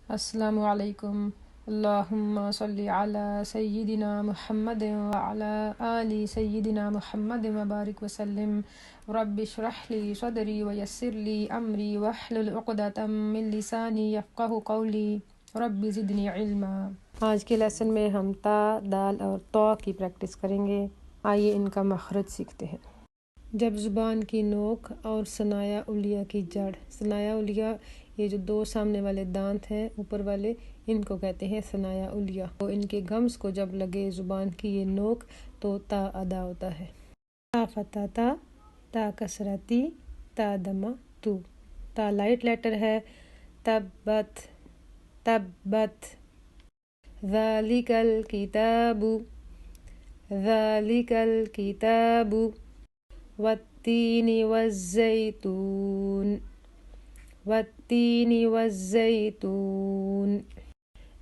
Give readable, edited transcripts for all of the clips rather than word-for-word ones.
السلام علیکم۔ اللہم صلی علی سیدنا محمد وعلی آل سیدنا محمد وبارک وسلم۔ رب اشرح لی صدری ویسر لی امری واحلل عقدۃ من لسانی یفقہوا قولی رب زدنی علما۔ آج کے لیسن میں ہم تا، دال اور طا کی پریکٹس کریں گے۔ آئیے ان کا مخرج سیکھتے ہیں۔ جب زبان کی نوک اور ثنایا علیہ کی جڑ، ثنایا علیہ یہ جو دو سامنے والے دانت ہیں اوپر والے، ان کو کہتے ہیں ثنایا علیہ۔ تو ان کے گمز کو جب لگے زبان کی یہ نوک تو تا ادا ہوتا ہے۔ تا فتح تا، تا کسرتی، تا دمہ تو۔ تا لائٹ لیٹر ہے، تبت تبت، ذالک الکتاب، ذالک الکتاب، والتین والزیتون، والتین والزیتون۔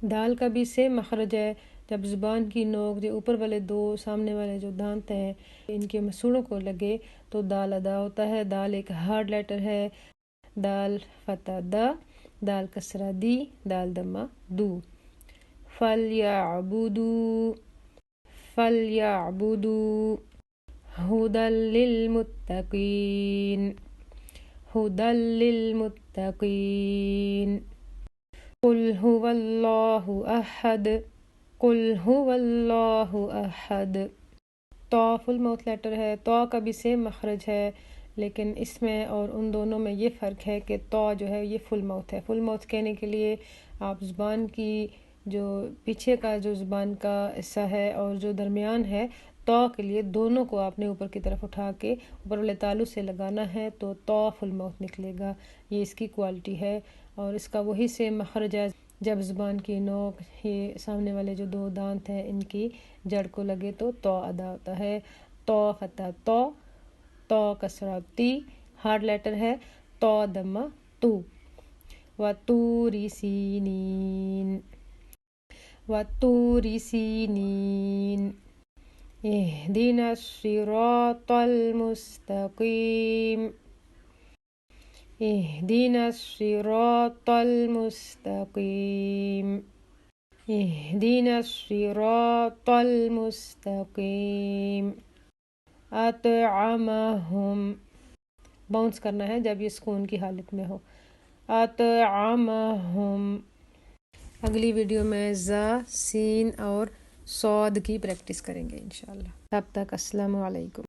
دال کا بھی سیم مخرج ہے۔ جب زبان کی نوک جو اوپر والے دو سامنے والے جو دانت ہیں ان کے مسوڑوں کو لگے تو دال ادا ہوتا ہے۔ دال ایک ہارڈ لیٹر ہے۔ دال فتح دا، دال کسرہ دی، دال دمہ دو۔ فَلْيَعْبُدُوا، فَلْيَعْبُدُوا، هُدًى لِّلْمُتَّقِينَ، هُدًى لِّلْمُتَّقِينَ۔ قُلْ هُوَ اللَّهُ أَحَدٌ، قُلْ هُوَ اللَّهُ أَحَدٌ۔ طا فل ماؤتھ لیٹر ہے۔ طا کا بھی سیم مخرج ہے، لیکن اس میں اور ان دونوں میں یہ فرق ہے کہ طا جو ہے یہ فل ماؤتھ ہے۔ فل ماؤتھ کہنے کے لیے آپ زبان کی جو پیچھے کا جو زبان کا حصہ ہے اور جو درمیان ہے، طا کے لیے دونوں کو آپ نے اوپر کی طرف اٹھا کے اوپر والے تالو سے لگانا ہے تو طا فل ماؤتھ نکلے گا۔ یہ اس کی کوالٹی ہے اور اس کا وہی سیم مخرج ہے۔ جب زبان کی نوک یہ سامنے والے جو دو دانت ہیں ان کی جڑ کو لگے تو طا ادا ہوتا ہے۔ طا فتح طا، طا کسرہ تی، ہارڈ لیٹر ہے۔ طا دمہ تو۔ وَطُورِ سِینِین، وَطُورِ سِینِین، اهْدِنَا الصِّرَاطَ الْمُسْتَقِيمَ، اهْدِنَا الصِّرَاطَ الْمُسْتَقِيمَ، اهْدِنَا الصِّرَاطَ الْمُسْتَقِيمَ۔ اطعمہم، باؤنس کرنا ہے جب یہ سکون کی حالت میں ہو۔ اطعمہم۔ اگلی ویڈیو میں زا، سین اور صاد کی پریکٹس کریں گے انشاءاللہ۔ تب تک السلام علیکم۔